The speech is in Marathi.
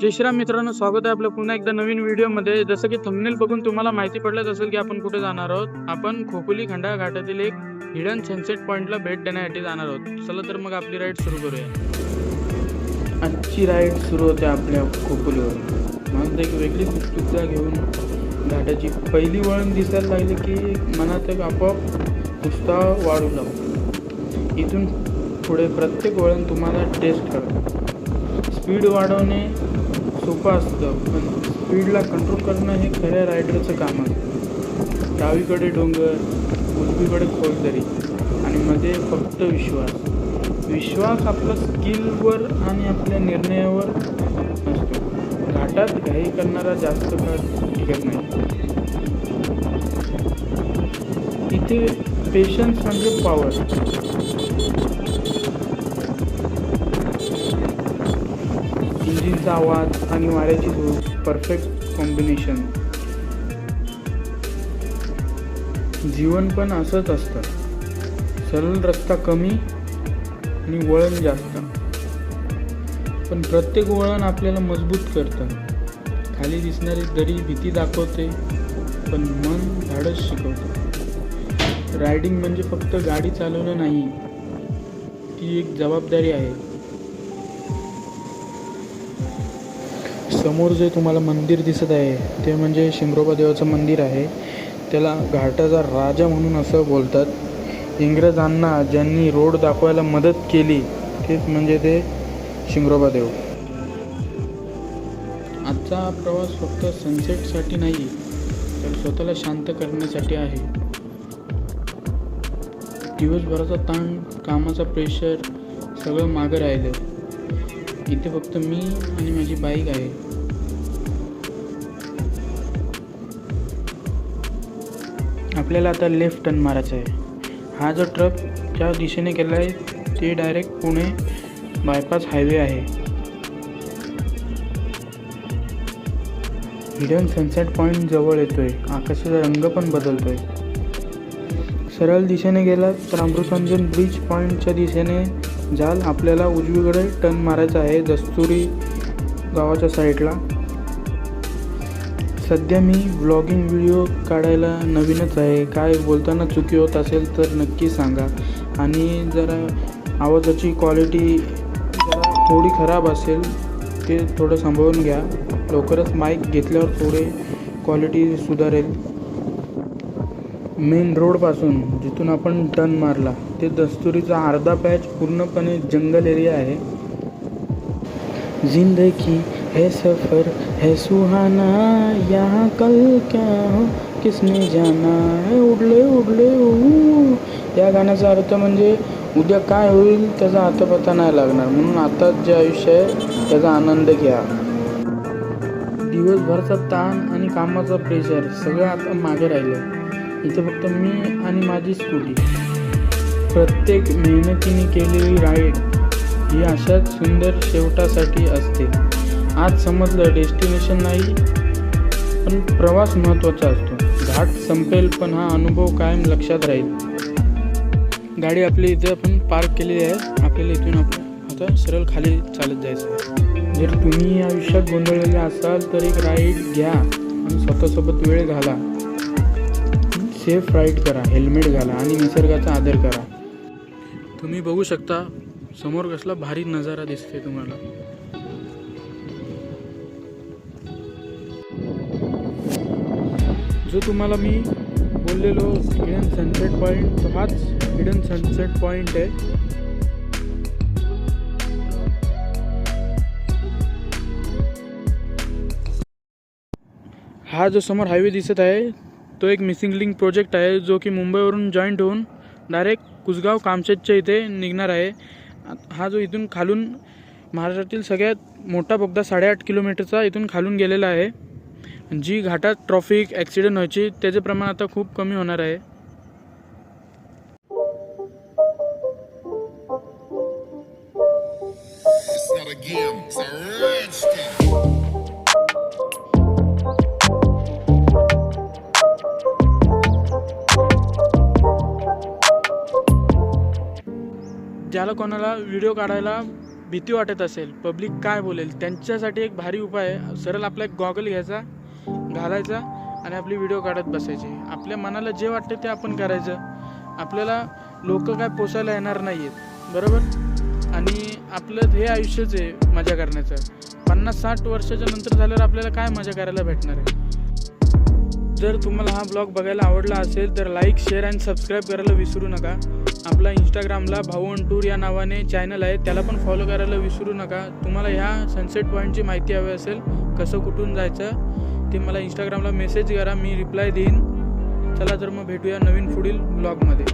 जय श्रीराम मित्रांनो, स्वागत आहे आपलं पुन्हा एकदा नवीन व्हिडिओमध्ये. जसं की थंबनेल बघून तुम्हाला माहिती पडलंच असेल की आपण कुठे जाणार आहोत. आपण खोपोली खंडाळा घाटातील एक हिडन सनसेट पॉइंटला भेट देण्यासाठी जाणार आहोत. चला तर मग आपली राईड सुरू करूया. आजची राईड सुरू होते आपल्या खोपोलीवर. मग एक वेगळीच उत्सुकता घेऊन घाटाची पहिली वळण दिसायला लागली की मनात एक आपोआप उत्साह वाढू लागतो. इथून पुढे प्रत्येक वळण तुम्हाला टेस्ट करतो. स्पीड वाढवणे सोपं असतं, पण स्पीडला कंट्रोल करणं हे खऱ्या रायडरचं काम आहे. डावीकडे डोंगर, उजवीकडे खोलदरी आणि मध्ये फक्त विश्वास आपल्या स्किलवर आणि आपल्या निर्णयावर असतो. घाटात घाई करणारा जास्त काळ टिकत नाही. इथे पेशन्स म्हणजे पॉवर. इंजिनचा आवाज आणि वाऱ्याची झोप परफेक्ट कॉम्बिनेशन. जीवन पण असंच असतं, सरळ रस्ता कमी आणि वळण जास्त, पण प्रत्येक वळण आपल्याला मजबूत करतं. खाली दिसणारी दरी भीती दाखवते, पण मन धाडस शिकवते. रायडिंग म्हणजे फक्त गाडी चालवणं नाही, ती एक जबाबदारी आहे. समोर जे तुम्हाला मंदिर दिसत आहे ते म्हणजे शिंगरोबा देवाचं मंदिर आहे. त्याला घाटाचा राजा म्हणून असं बोलतात. इंग्रजांना ज्यांनी रोड दाखवायला मदत केली तेच म्हणजे ते शिंगरोबा देव. आजचा प्रवास फक्त सनसेटसाठी नाही, तर स्वतःला शांत करण्यासाठी आहे. दिवसभराचा ताण, कामाचा प्रेशर सगळं मागं राहिलं. इथे फक्त मी आणि माझी बाईक आहे. आपल्याला आता लेफ्ट टर्न मारायचा आहे. हा जो ट्रक ज्या दिशेने गेला आहे ते डायरेक्ट पुणे बायपास हायवे आहे. हिडन सनसेट पॉईंट जवळ येतोय. आकाशाचा रंग पण बदलतोय. सरळ दिशेने गेला तर अमृतांजन ब्रिज पॉईंटच्या दिशेने जाल. आपल्याला उजवीकडे टर्न मारायचा आहे, दस्तुरी गावाच्या साईडला. सध्या मी व्लॉगिंग व्हिडिओ काढायला नवीनच आहे. काय बोलताना चुकी होत असेल तर नक्की सांगा. आणि जरा आवाजाची क्वालिटी जरा थोडी खराब असेल ते थोडं सांभाळून घ्या. लवकरच माईक घेतल्यावर थोडे क्वालिटी सुधारेल. मेन रोडपासून जिथून आपण टर्न मारला ते दस्तुरीचा अर्धा पॅच पूर्णपणे जंगल एरिया आहे. जिंदगी है सफ़र है सुहाना, यहाँ कल क्या हो किसने जाना है. उडले उडले या गाण्याचा अर्थ म्हणजे उद्या काय होईल त्याचा अतापत्ता नाही लागणार, म्हणून आता जे आयुष्य आहे त्याचा आनंद घ्या. दिवसभरचा ताण आणि कामाचा प्रेशर सगळं आता मागे राहिलं. इथे फक्त मी आणि माझी स्कूटी. प्रत्येक मेहनतीने केलेली राईड ही अशाच सुंदर शेवटासाठी असते. आज समजलं डेस्टिनेशन नाही, पण प्रवास महत्त्वाचा असतो. घाट संपेल पण हा अनुभव कायम लक्षात राहील. गाडी आपली इथे आपण पार्क केलेली आहे. आपल्याला इथून आपण आता सरळ खाली चालत जायचं. जर तुम्ही आयुष्यात गोंधळलेले असाल तर एक राईड घ्या आणि स्वतःसोबत वेळ घाला. सेफ राईड करा, हेल्मेट घाला आणि निसर्गाचा आदर करा. तुम्ही बघू शकता समोर कसला भारी नजारा दिसते तुम्हाला. जो तुम्हाला मी बोललेलो हिडन सनसेट पॉईंट, तो हाच हिडन सनसेट पॉईंट आहे. हा जो समोर हायवे दिसत आहे तो एक मिसिंग लिंक प्रोजेक्ट आहे, जो की मुंबईवरून जॉईंट होऊन डायरेक्ट कुसगाव कामशेतच्या इथे निघणार आहे. हा जो इथून खालून महाराष्ट्रातील सगळ्यात मोठा बोगदा 8.5 किलोमीटरचा इथून खालून गेलेला आहे. जी घाटात ट्रॉफिक ॲक्सिडेंट व्हायची त्याचे प्रमाण आता खूप कमी होणार आहे. ज्याला कोणाला व्हिडिओ काढायला भीती वाटत असेल, पब्लिक काय बोलेल, त्यांच्यासाठी एक भारी उपाय आहे. सरळ आपला एक गॉगल घ्यायचा, घालायचा आणि आपली व्हिडिओ काढत बसायची. आपल्या मनाला जे वाटतं ते आपण करायचं. आपल्याला लोक काय पोसायला येणार नाही आहेत, बरोबर. आणि आपलं हे आयुष्यच आहे मजा करण्याचं. 50-60 वर्षाच्या नंतर झाल्यावर आपल्याला काय मजा करायला भेटणार आहे. जर तुम्हाला हा ब्लॉग बघायला आवडला असेल तर लाईक, शेअर आणि सबस्क्राईब करायला विसरू नका. आपला इंस्टाग्रामला भाऊ ऑन टूर या नावाने चॅनल आहे, त्याला पण फॉलो करायला विसरू नका. तुम्हाला ह्या सनसेट पॉईंटची माहिती हवी असेल, कसं कुठून जायचं ते मला इंस्टाग्रामला मेसेज करा, मी रिप्लाय देईन. चला तर मग भेटूया नवीन पुढील ब्लॉगमध्ये.